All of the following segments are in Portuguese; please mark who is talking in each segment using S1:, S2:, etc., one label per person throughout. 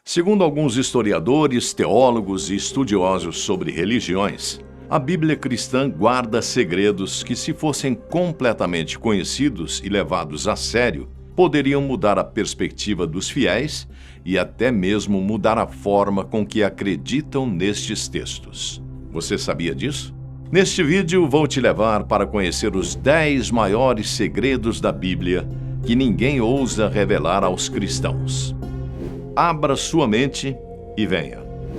S1: Segundo alguns historiadores, teólogos e estudiosos sobre religiões, a Bíblia cristã guarda segredos que, se fossem completamente conhecidos e levados a sério, poderiam mudar a perspectiva dos fiéis e até mesmo mudar a forma com que acreditam nestes textos. Você sabia disso? Neste vídeo, vou te levar para conhecer os 10 maiores segredos da Bíblia que ninguém ousa revelar aos cristãos. Abra sua mente e venha.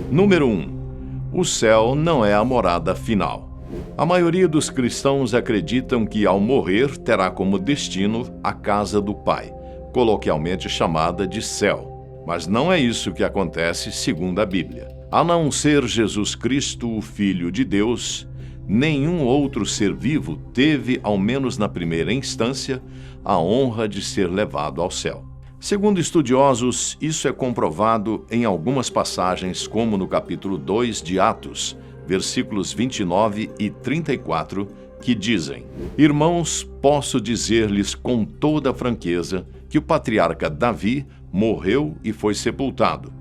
S1: Número 1. O céu não é a morada final. A maioria dos cristãos acreditam que, ao morrer, terá como destino a casa do Pai, coloquialmente chamada de céu. Mas não é isso que acontece segundo a Bíblia. A não ser Jesus Cristo, o Filho de Deus, nenhum outro ser vivo teve, ao menos na primeira instância, a honra de ser levado ao céu. Segundo estudiosos, isso é comprovado em algumas passagens, como no capítulo 2 de Atos, versículos 29 e 34, que dizem: Irmãos, posso dizer-lhes com toda franqueza que o patriarca Davi morreu e foi sepultado,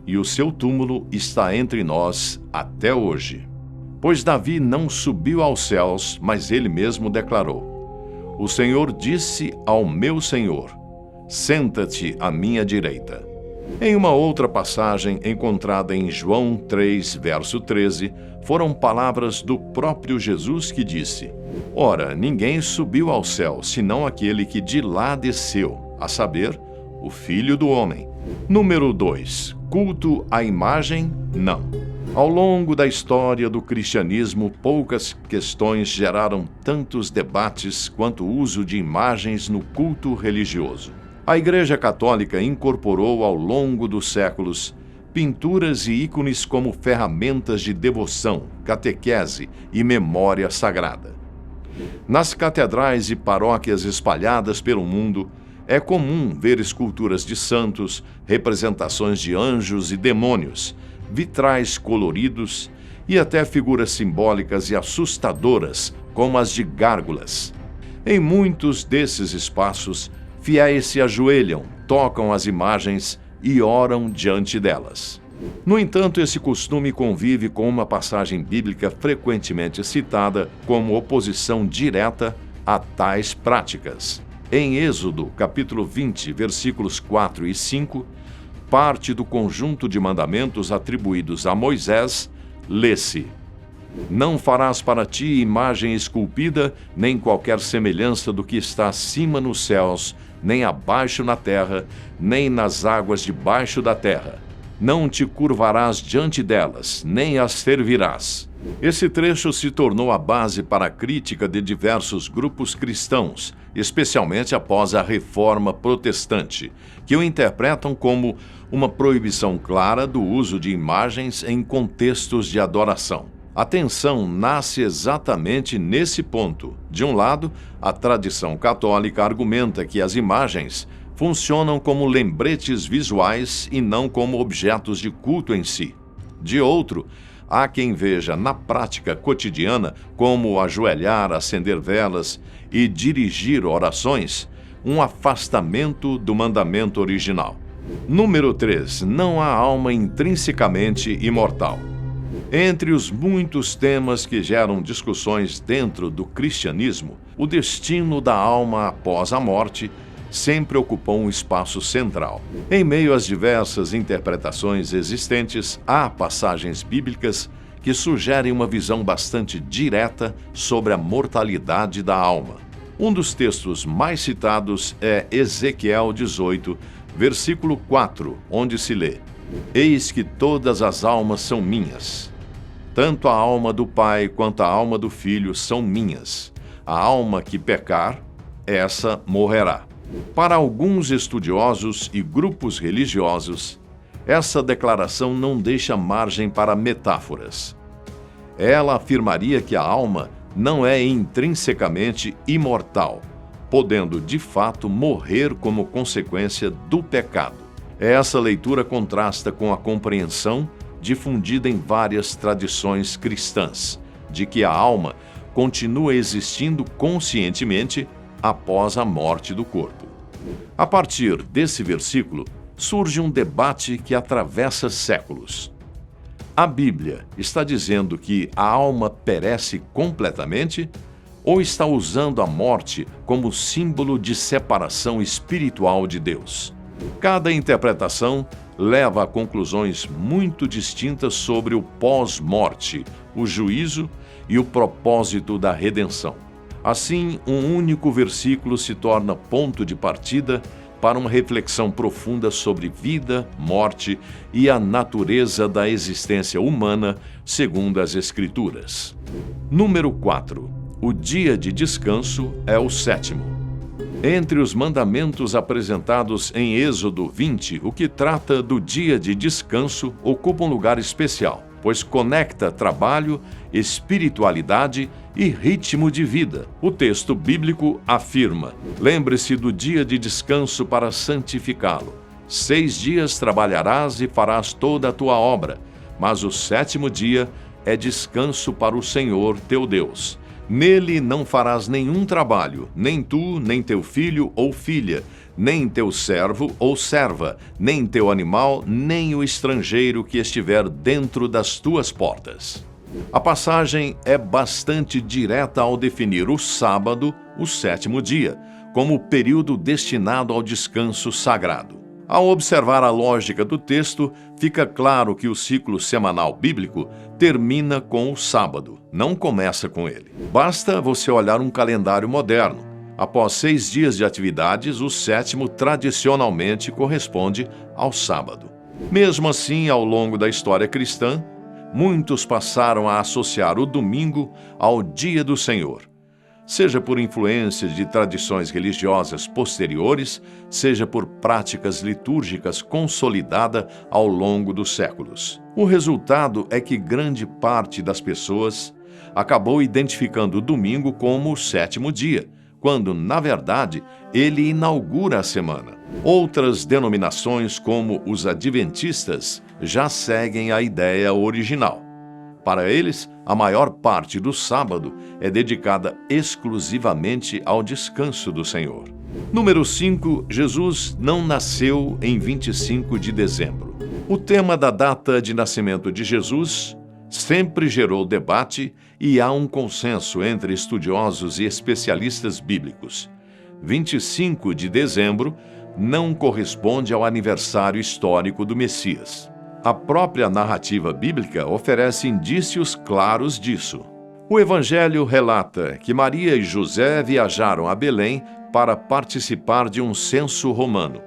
S1: e o seu túmulo está entre nós até hoje. Pois Davi não subiu aos céus, mas ele mesmo declarou: O Senhor disse ao meu Senhor: Senta-te à minha direita. Em uma outra passagem encontrada em João 3, verso 13, foram palavras do próprio Jesus que disse: Ora, ninguém subiu ao céu, senão aquele que de lá desceu, a saber, o Filho do Homem. Número 2. Culto à imagem? Não. Ao longo da história do cristianismo, poucas questões geraram tantos debates quanto o uso de imagens no culto religioso. A Igreja Católica incorporou ao longo dos séculos pinturas e ícones como ferramentas de devoção, catequese e memória sagrada. Nas catedrais e paróquias espalhadas pelo mundo, é comum ver esculturas de santos, representações de anjos e demônios, vitrais coloridos e até figuras simbólicas e assustadoras, como as de gárgulas. Em muitos desses espaços, fiéis se ajoelham, tocam as imagens e oram diante delas. No entanto, esse costume convive com uma passagem bíblica frequentemente citada como oposição direta a tais práticas. Em Êxodo, capítulo 20, versículos 4 e 5, parte do conjunto de mandamentos atribuídos a Moisés, lê-se: Não farás para ti imagem esculpida, nem qualquer semelhança do que está acima nos céus, nem abaixo na terra, nem nas águas debaixo da terra. Não te curvarás diante delas, nem as servirás. Esse trecho se tornou a base para a crítica de diversos grupos cristãos, especialmente após a Reforma Protestante, que o interpretam como uma proibição clara do uso de imagens em contextos de adoração. A tensão nasce exatamente nesse ponto. De um lado, a tradição católica argumenta que as imagens funcionam como lembretes visuais e não como objetos de culto em si. De outro, há quem veja na prática cotidiana, como ajoelhar, acender velas e dirigir orações, um afastamento do mandamento original. Número 3. Não há alma intrinsecamente imortal. Entre os muitos temas que geram discussões dentro do cristianismo, o destino da alma após a morte sempre ocupou um espaço central. Em meio às diversas interpretações existentes, há passagens bíblicas que sugerem uma visão bastante direta sobre a mortalidade da alma. Um dos textos mais citados é Ezequiel 18, versículo 4, onde se lê: Eis que todas as almas são minhas. Tanto a alma do Pai quanto a alma do Filho são minhas. A alma que pecar, essa morrerá. Para alguns estudiosos e grupos religiosos, essa declaração não deixa margem para metáforas. Ela afirmaria que a alma não é intrinsecamente imortal, podendo de fato morrer como consequência do pecado. Essa leitura contrasta com a compreensão difundida em várias tradições cristãs, de que a alma continua existindo conscientemente após a morte do corpo. A partir desse versículo, surge um debate que atravessa séculos. A Bíblia está dizendo que a alma perece completamente ou está usando a morte como símbolo de separação espiritual de Deus? Cada interpretação leva a conclusões muito distintas sobre o pós-morte, o juízo e o propósito da redenção. Assim, um único versículo se torna ponto de partida para uma reflexão profunda sobre vida, morte e a natureza da existência humana, segundo as Escrituras. Número 4. O dia de descanso é o sétimo. Entre os mandamentos apresentados em Êxodo 20, o que trata do dia de descanso ocupa um lugar especial, pois conecta trabalho, espiritualidade e ritmo de vida. O texto bíblico afirma: lembre-se do dia de descanso para santificá-lo. 6 dias trabalharás e farás toda a tua obra, mas o sétimo dia é descanso para o Senhor teu Deus. Nele não farás nenhum trabalho, nem tu, nem teu filho ou filha, nem teu servo ou serva, nem teu animal, nem o estrangeiro que estiver dentro das tuas portas. A passagem é bastante direta ao definir o sábado, o sétimo dia, como o período destinado ao descanso sagrado. Ao observar a lógica do texto, fica claro que o ciclo semanal bíblico termina com o sábado, não começa com ele. Basta você olhar um calendário moderno. Após 6 dias de atividades, o sétimo tradicionalmente corresponde ao sábado. Mesmo assim, ao longo da história cristã, muitos passaram a associar o domingo ao dia do Senhor. Seja por influência de tradições religiosas posteriores, seja por práticas litúrgicas consolidadas ao longo dos séculos. O resultado é que grande parte das pessoas acabou identificando o domingo como o sétimo dia, quando, na verdade, ele inaugura a semana. Outras denominações, como os adventistas, já seguem a ideia original. Para eles, a maior parte do sábado é dedicada exclusivamente ao descanso do Senhor. Número 5. Jesus não nasceu em 25 de dezembro. O tema da data de nascimento de Jesus sempre gerou debate e há um consenso entre estudiosos e especialistas bíblicos. 25 de dezembro não corresponde ao aniversário histórico do Messias. A própria narrativa bíblica oferece indícios claros disso. O Evangelho relata que Maria e José viajaram a Belém para participar de um censo romano,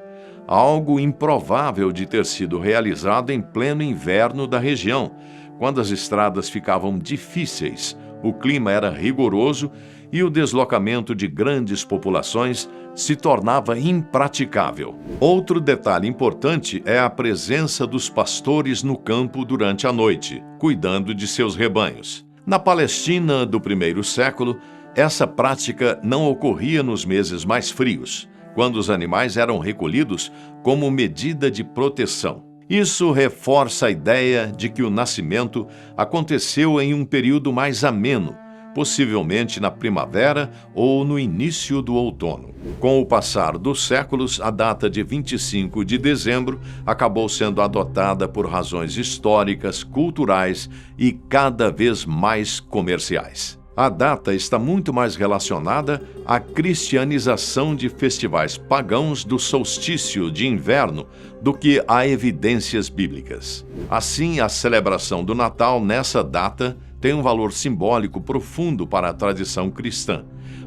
S1: algo improvável de ter sido realizado em pleno inverno da região, quando as estradas ficavam difíceis, o clima era rigoroso e o deslocamento de grandes populações se tornava impraticável. Outro detalhe importante é a presença dos pastores no campo durante a noite, cuidando de seus rebanhos. Na Palestina do primeiro século, essa prática não ocorria nos meses mais frios, quando os animais eram recolhidos como medida de proteção. Isso reforça a ideia de que o nascimento aconteceu em um período mais ameno, possivelmente na primavera ou no início do outono. Com o passar dos séculos, a data de 25 de dezembro acabou sendo adotada por razões históricas, culturais e cada vez mais comerciais. A data está muito mais relacionada à cristianização de festivais pagãos do solstício de inverno do que a evidências bíblicas. Assim, a celebração do Natal nessa data tem um valor simbólico profundo para a tradição cristã,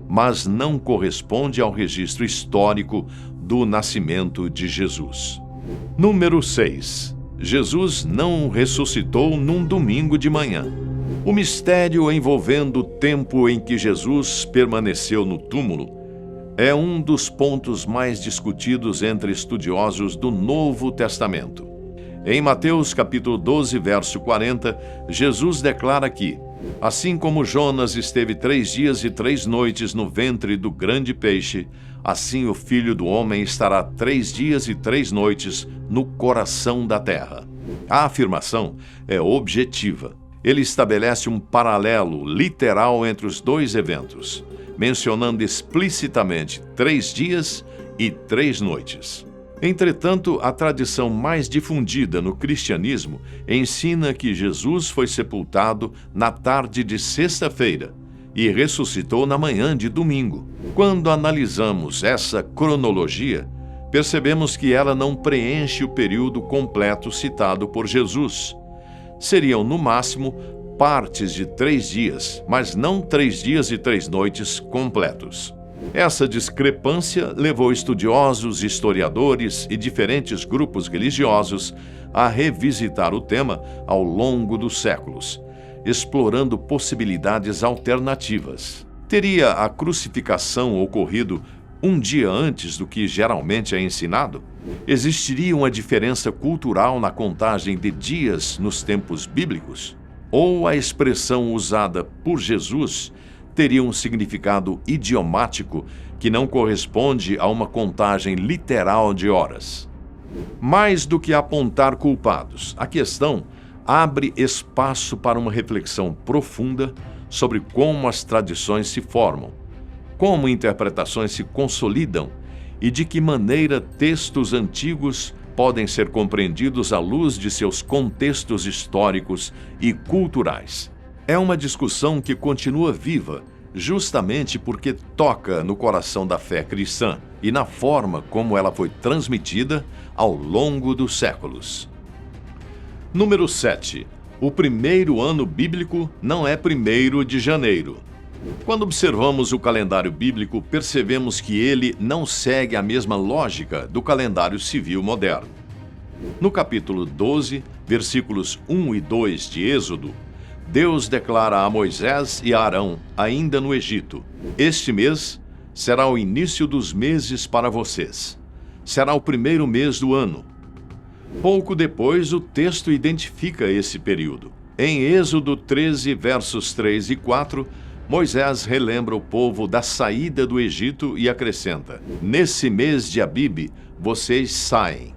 S1: mas não corresponde ao registro histórico do nascimento de Jesus. Número 6. Jesus não ressuscitou num domingo de manhã. O mistério envolvendo o tempo em que Jesus permaneceu no túmulo é um dos pontos mais discutidos entre estudiosos do Novo Testamento. Em Mateus capítulo 12, verso 40, Jesus declara que, assim como Jonas esteve 3 dias e 3 noites no ventre do grande peixe, assim o Filho do Homem estará 3 dias e 3 noites no coração da terra. A afirmação é objetiva. Ele estabelece um paralelo literal entre os dois eventos, mencionando explicitamente 3 dias e 3 noites. Entretanto, a tradição mais difundida no cristianismo ensina que Jesus foi sepultado na tarde de sexta-feira e ressuscitou na manhã de domingo. Quando analisamos essa cronologia, percebemos que ela não preenche o período completo citado por Jesus. Seriam, no máximo, partes de 3 dias, mas não 3 dias e 3 noites completos. Essa discrepância levou estudiosos, historiadores e diferentes grupos religiosos a revisitar o tema ao longo dos séculos, explorando possibilidades alternativas. Teria a crucificação ocorrido um dia antes do que geralmente é ensinado? Existiria uma diferença cultural na contagem de dias nos tempos bíblicos? Ou a expressão usada por Jesus teria um significado idiomático que não corresponde a uma contagem literal de horas? Mais do que apontar culpados, a questão abre espaço para uma reflexão profunda sobre como as tradições se formam, como interpretações se consolidam e de que maneira textos antigos podem ser compreendidos à luz de seus contextos históricos e culturais. É uma discussão que continua viva, justamente porque toca no coração da fé cristã e na forma como ela foi transmitida ao longo dos séculos. Número 7. O primeiro ano bíblico não é 1º de janeiro. Quando observamos o calendário bíblico, percebemos que ele não segue a mesma lógica do calendário civil moderno. No capítulo 12, versículos 1 e 2 de Êxodo, Deus declara a Moisés e a Arão, ainda no Egito: "Este mês será o início dos meses para vocês. Será o primeiro mês do ano." Pouco depois, o texto identifica esse período. Em Êxodo 13, versos 3 e 4, Moisés relembra o povo da saída do Egito e acrescenta: "Nesse mês de Abibe, vocês saem."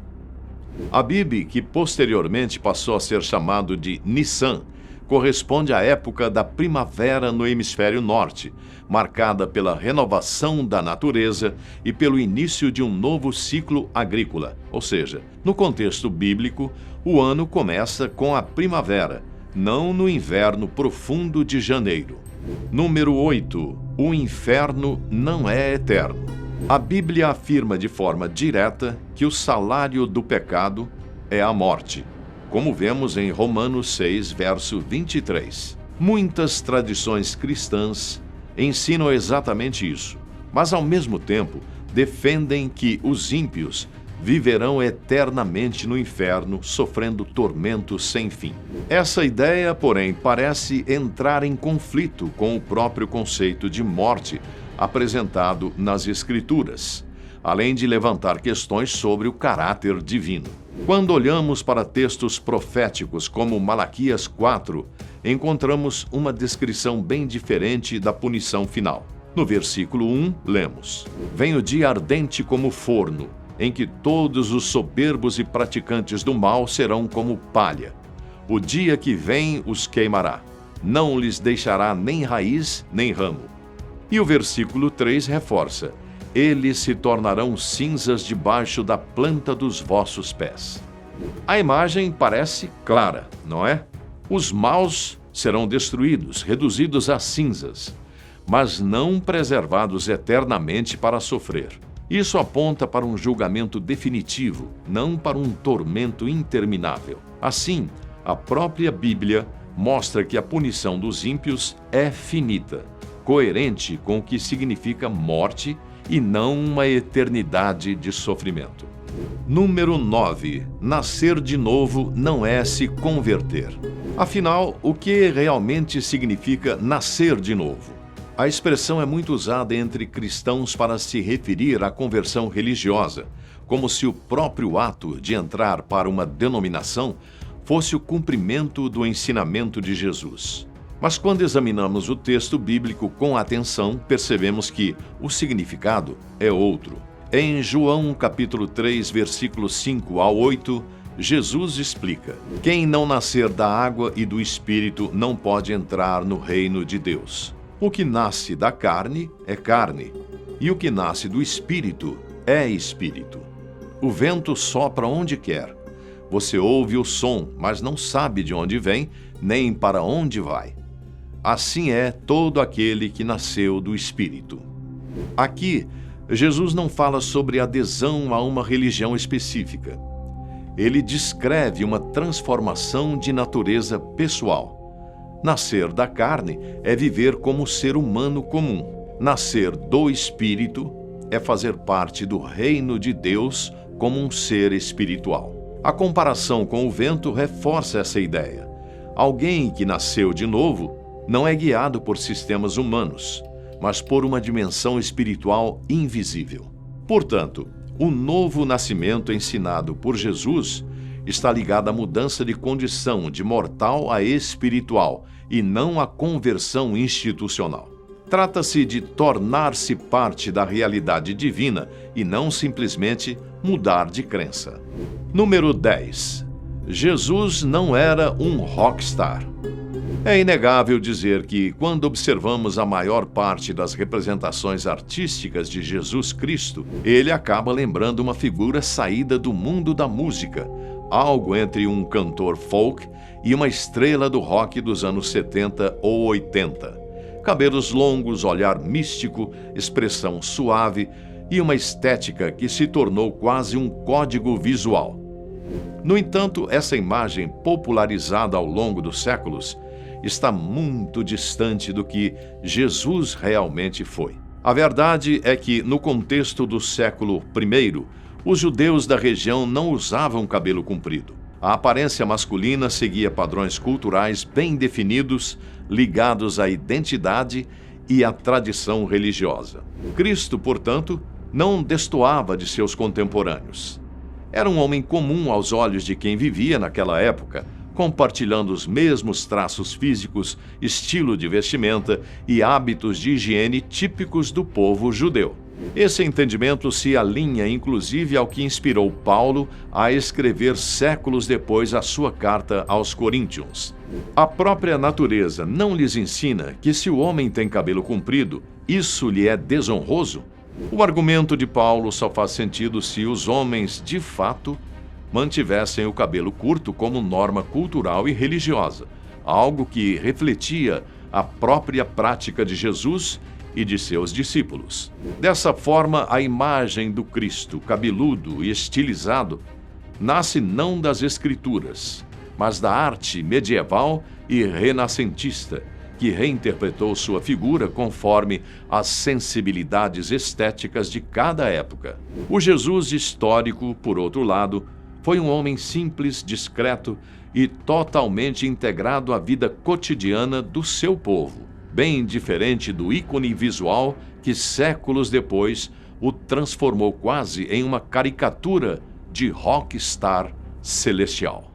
S1: Abibe, que posteriormente passou a ser chamado de Nissan, corresponde à época da primavera no hemisfério norte, marcada pela renovação da natureza e pelo início de um novo ciclo agrícola. Ou seja, no contexto bíblico, o ano começa com a primavera, não no inverno profundo de janeiro. Número 8. O inferno não é eterno. A Bíblia afirma de forma direta que o salário do pecado é a morte, como vemos em Romanos 6, verso 23. Muitas tradições cristãs ensinam exatamente isso, mas ao mesmo tempo defendem que os ímpios viverão eternamente no inferno, sofrendo tormentos sem fim. Essa ideia, porém, parece entrar em conflito com o próprio conceito de morte apresentado nas Escrituras, além de levantar questões sobre o caráter divino. Quando olhamos para textos proféticos como Malaquias 4, encontramos uma descrição bem diferente da punição final. No versículo 1, lemos: "Vem o dia ardente como forno, em que todos os soberbos e praticantes do mal serão como palha. O dia que vem os queimará, não lhes deixará nem raiz nem ramo." E o versículo 3 reforça: "Eles se tornarão cinzas debaixo da planta dos vossos pés." A imagem parece clara, não é? Os maus serão destruídos, reduzidos a cinzas, mas não preservados eternamente para sofrer. Isso aponta para um julgamento definitivo, não para um tormento interminável. Assim, a própria Bíblia mostra que a punição dos ímpios é finita, coerente com o que significa morte e não uma eternidade de sofrimento. Número 9. Nascer de novo não é se converter. Afinal, o que realmente significa nascer de novo? A expressão é muito usada entre cristãos para se referir à conversão religiosa, como se o próprio ato de entrar para uma denominação fosse o cumprimento do ensinamento de Jesus. Mas quando examinamos o texto bíblico com atenção, percebemos que o significado é outro. Em João capítulo 3, versículos 5 a 8, Jesus explica: "Quem não nascer da água e do Espírito não pode entrar no reino de Deus. O que nasce da carne é carne, e o que nasce do Espírito é Espírito. O vento sopra onde quer. Você ouve o som, mas não sabe de onde vem, nem para onde vai. Assim é todo aquele que nasceu do Espírito. Aqui, Jesus não fala sobre adesão a uma religião específica. Ele descreve uma transformação de natureza pessoal. Nascer da carne é viver como ser humano comum. Nascer do Espírito é fazer parte do reino de Deus como um ser espiritual. A comparação com o vento reforça essa ideia. Alguém que nasceu de novo não é guiado por sistemas humanos, mas por uma dimensão espiritual invisível. Portanto, o novo nascimento ensinado por Jesus está ligado à mudança de condição de mortal a espiritual e não à conversão institucional. Trata-se de tornar-se parte da realidade divina e não simplesmente mudar de crença. Número 10. Jesus não era um rockstar. É inegável dizer que, quando observamos a maior parte das representações artísticas de Jesus Cristo, ele acaba lembrando uma figura saída do mundo da música, algo entre um cantor folk e uma estrela do rock dos anos 70 ou 80. Cabelos longos, olhar místico, expressão suave e uma estética que se tornou quase um código visual. No entanto, essa imagem, popularizada ao longo dos séculos, está muito distante do que Jesus realmente foi. A verdade é que, no contexto do século I, os judeus da região não usavam cabelo comprido. A aparência masculina seguia padrões culturais bem definidos, ligados à identidade e à tradição religiosa. Cristo, portanto, não destoava de seus contemporâneos. Era um homem comum aos olhos de quem vivia naquela época, compartilhando os mesmos traços físicos, estilo de vestimenta e hábitos de higiene típicos do povo judeu. Esse entendimento se alinha inclusive ao que inspirou Paulo a escrever séculos depois a sua carta aos Coríntios. A própria natureza não lhes ensina que se o homem tem cabelo comprido, isso lhe é desonroso? O argumento de Paulo só faz sentido se os homens, de fato, mantivessem o cabelo curto como norma cultural e religiosa, algo que refletia a própria prática de Jesus e de seus discípulos. Dessa forma, a imagem do Cristo cabeludo e estilizado nasce não das Escrituras, mas da arte medieval e renascentista, que reinterpretou sua figura conforme as sensibilidades estéticas de cada época. O Jesus histórico, por outro lado, foi um homem simples, discreto e totalmente integrado à vida cotidiana do seu povo, bem diferente do ícone visual que séculos depois o transformou quase em uma caricatura de rockstar celestial.